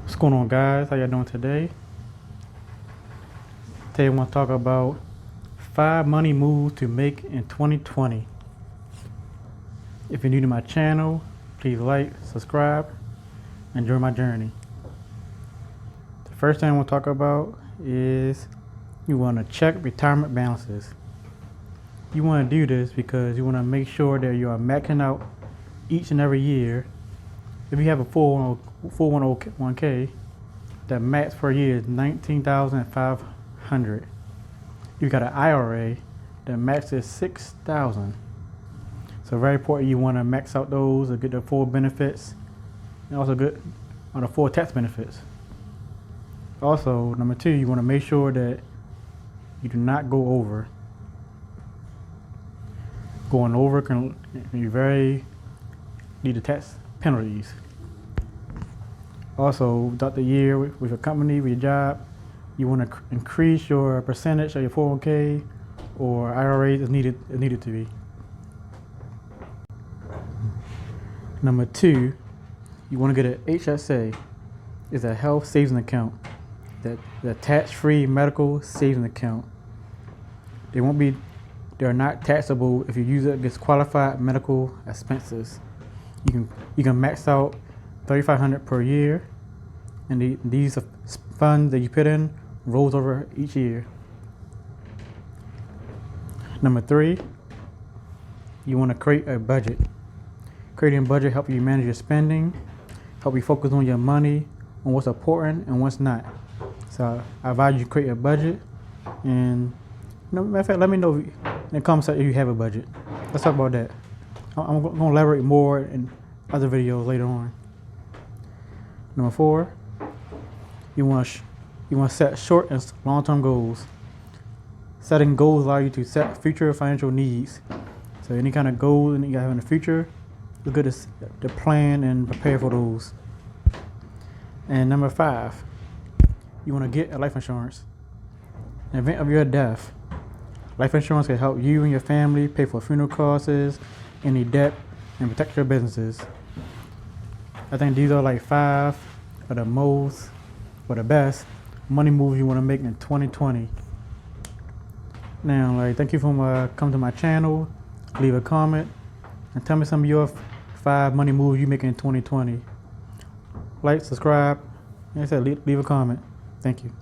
What's going on, guys? How y'all doing today? Today I want to talk about 5 money moves to make in 2020. If you're new to my channel, please like, subscribe, and join my journey. The first thing I want to talk about is you want to check retirement balances. You want to do this because you want to make sure that you are maxing out each and every year. If you have a 401k, the max per year is $19,500. You got an IRA, the max is $6,000. So very important, you want to max out those to get the full benefits and also get on the full tax benefits. Also, number 2, you want to make sure that you do not go over. Going over can be lead to tax penalties. Also, throughout the year with your company, with your job, you want to increase your percentage of your 401k or IRA as needed to be. Number 2, you want to get an HSA. It's a health savings account, the tax-free medical savings account. They're not taxable if you use it against qualified medical expenses. You can max out $3,500 per year, and these funds that you put in rolls over each year. Number 3, you want to create a budget. Creating a budget helps you manage your spending, help you focus on your money, on what's important and what's not. So I advise you create a budget, and matter of fact, let me know in the comments if you have a budget. Let's talk about that. I'm going to elaborate more in other videos later on. Number 4, you want to set short and long-term goals. Setting goals allow you to set future financial needs. So any kind of goal that you have in the future, it's good to plan and prepare for those. And number 5, you want to get a life insurance. In the event of your death, life insurance can help you and your family pay for funeral costs, any debt, and protect your businesses. I think these are like 5 of the most, or the best, money moves you want to make in 2020. Now, thank you for coming to my channel. Leave a comment and tell me some of your 5 money moves you make in 2020. Like, subscribe, and like I said, leave a comment. Thank you.